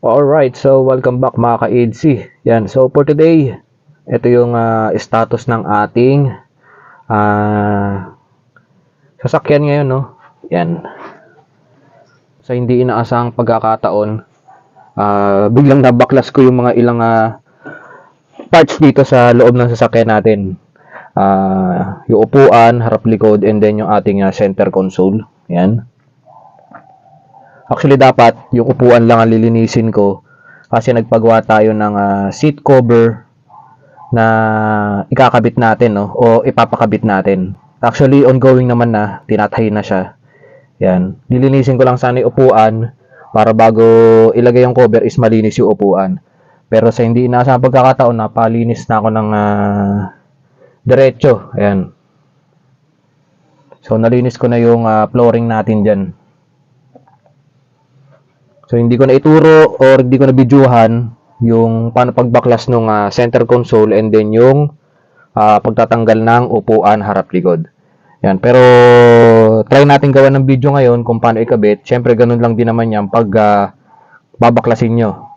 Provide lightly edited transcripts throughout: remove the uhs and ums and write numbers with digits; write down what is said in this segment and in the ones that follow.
Alright, so welcome back mga ka-EDC. Yan, so for today, ito yung status ng ating ah, sasakyan ngayon, no? Yan, sa hindi inaasahang pagkakataon, biglang nabaklas ko yung mga ilang parts dito sa loob ng sasakyan natin. Yung upuan, harap likod, and then yung ating center console. Yan. Actually, dapat yung upuan lang ang lilinisin ko kasi nagpagawa tayo ng seat cover na ikakabit natin, no? O ipapakabit natin. Actually, ongoing naman na, tinatahi na siya. Yan. Lilinisin ko lang sana yung upuan para bago ilagay yung cover is malinis yung upuan. Pero sa hindi inaasahang pagkakataon, napalinis na ako ng diretso. Ayan. So, nalinis ko na yung flooring natin dyan. So, hindi ko na ituro or hindi ko na videohan yung paano pagbaklas ng center console and then yung pagtatanggal ng upuan harap likod. Yan. Pero, try natin gawa ng video ngayon kung paano ikabit. Siyempre, ganun lang din naman yan pag babaklasin nyo.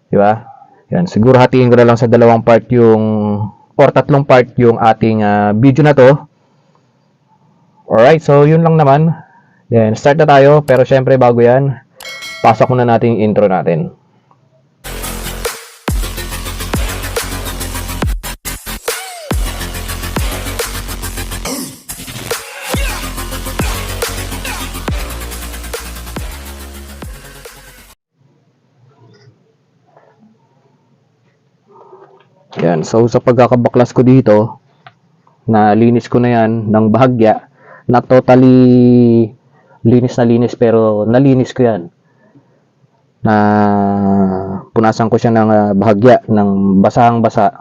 Di ba? Yan. Siguro hatiin ko na lang sa dalawang part yung or tatlong part yung ating video na to. Alright, so yun lang naman. Then, start na tayo. Pero syempre, bago yan, pasok muna natin yung intro natin. Yan, so sa pagkakabaklas ko dito, nalinis ko na yan ng bahagya. Not totally linis na linis pero nalinis ko yan. Na punasan ko siya ng bahagya ng basahang basa.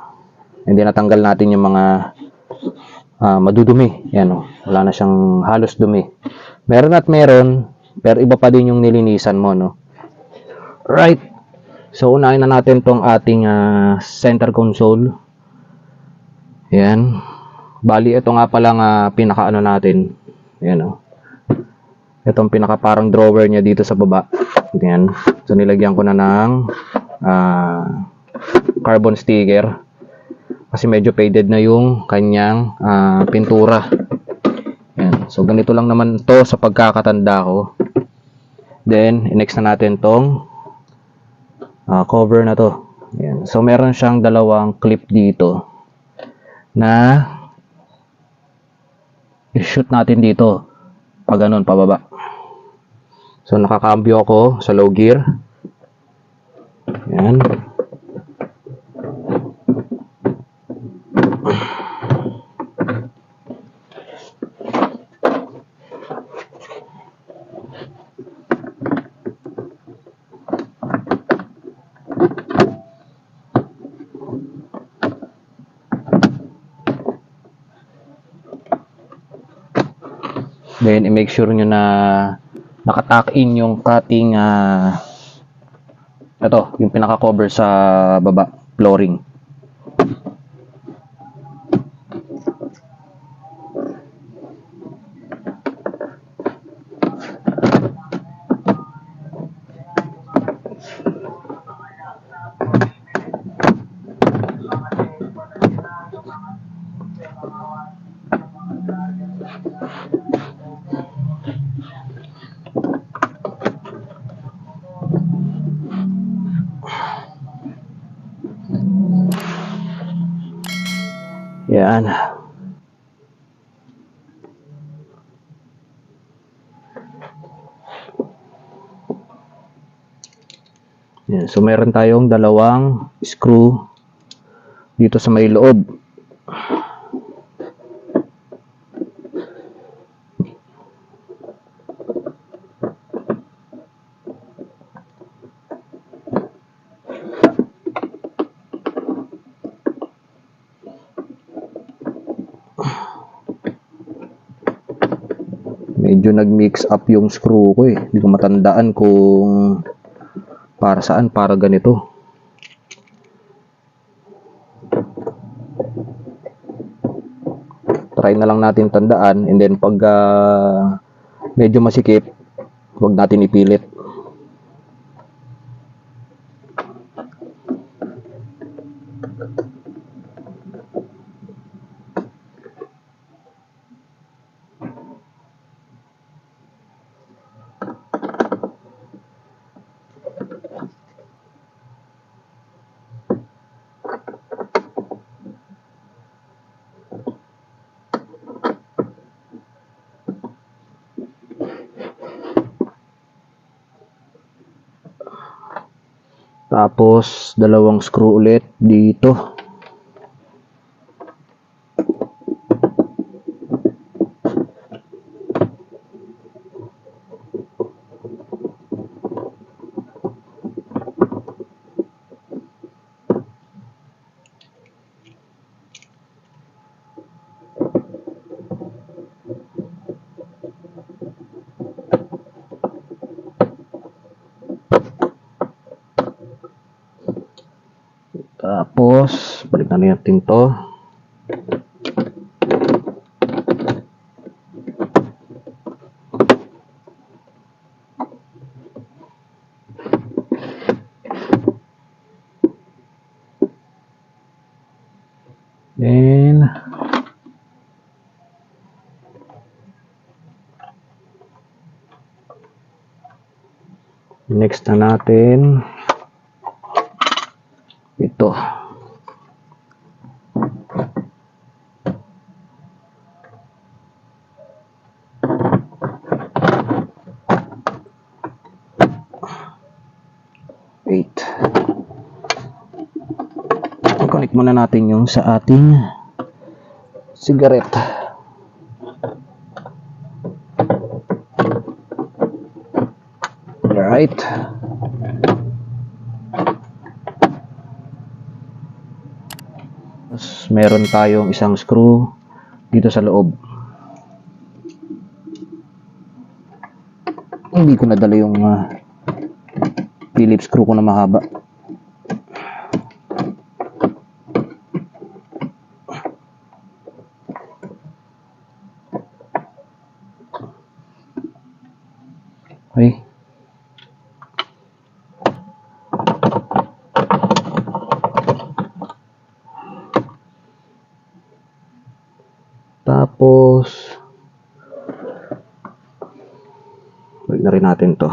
Hindi natanggal natin yung mga madudumi. Yan, oh. Wala na siyang halos dumi. Meron at meron, pero iba pa din yung nilinisan mo, no? Right. So unahin na natin tong ating center console. Yan. Bali ito nga palang pinaka-ano natin. Yan, oh. Itong pinaka parang drawer niya dito sa baba. Yan. So nilagyan ko na ng carbon sticker kasi medyo faded na yung kanyang pintura. Yan. So ganito lang naman to sa pagkakatanda ko. Then next na natin tong cover na to. Yan. So meron siyang dalawang clip dito na i-shoot natin dito pag ganun pababa. So nakakambyo ako sa low gear. Yan. Then i-make sure nyo na nakatack in yung cutting ito, yung pinaka-cover sa baba, flooring. Yan. Yan. So meron tayong dalawang screw dito sa may loob. Medyo nag-mix up yung screw ko eh. Hindi ko matandaan kung para saan, para ganito. Try na lang natin tandaan and then pag medyo masikip, huwag natin ipilit. Tapos, dalawang screw ulit dito. Tapos, balik na natin to. Then, next na natin ito. Wait. I-connect muna natin yung sa ating cigarette. Alright. Tapos meron tayong isang screw dito sa loob. Hindi ko nadala yung Phillips screw ko na mahaba. Okay. Tapos, balik na rin natin to.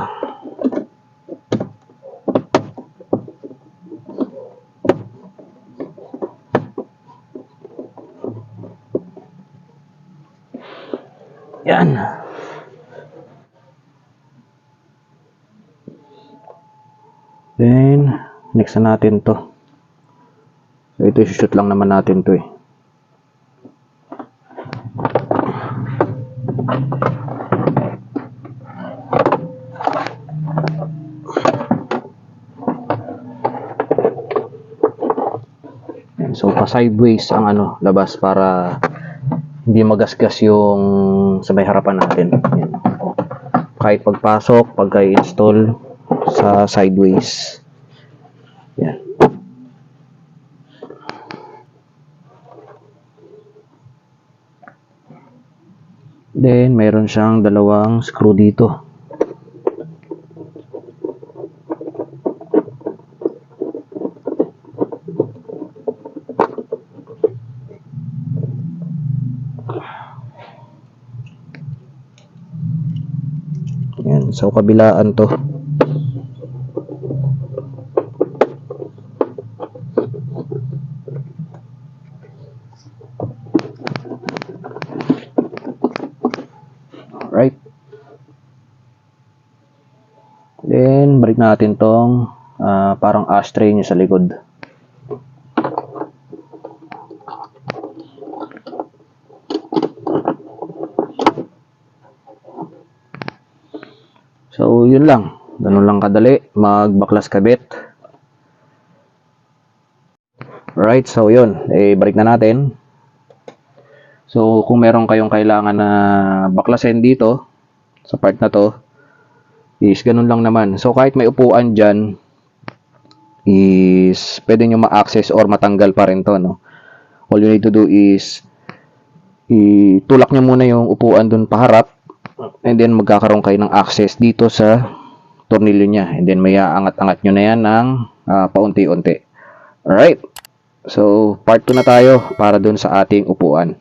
Yan. Then, next na natin to. So, ito shoot lang naman natin to eh. Yan. So, pa-sideways ang labas para hindi magasgas yung sa may harapan natin. Yan. Kahit pagpasok, pagka-install sa sideways. Yan. Then, mayroon siyang dalawang screw dito. Yan, so kabilaan to. Alright. Then, balik natin tong parang ashtray nyo sa likod. So, yun lang. Ganun lang kadali. Magbaklas kabit. Alright, so yun. Balik na natin. So, kung meron kayong kailangan na baklasin dito, sa part na to, is ganun lang naman. So, kahit may upuan dyan, is pwede nyo ma-access or matanggal pa rin to, no? All you need to do is itulak nyo muna yung upuan dun paharap, and then magkakaroon kayo ng access dito sa tornilyo nya, and then may aangat-angat nyo na yan ng paunti-unti. Alright, So, part 2 na tayo para dun sa ating upuan.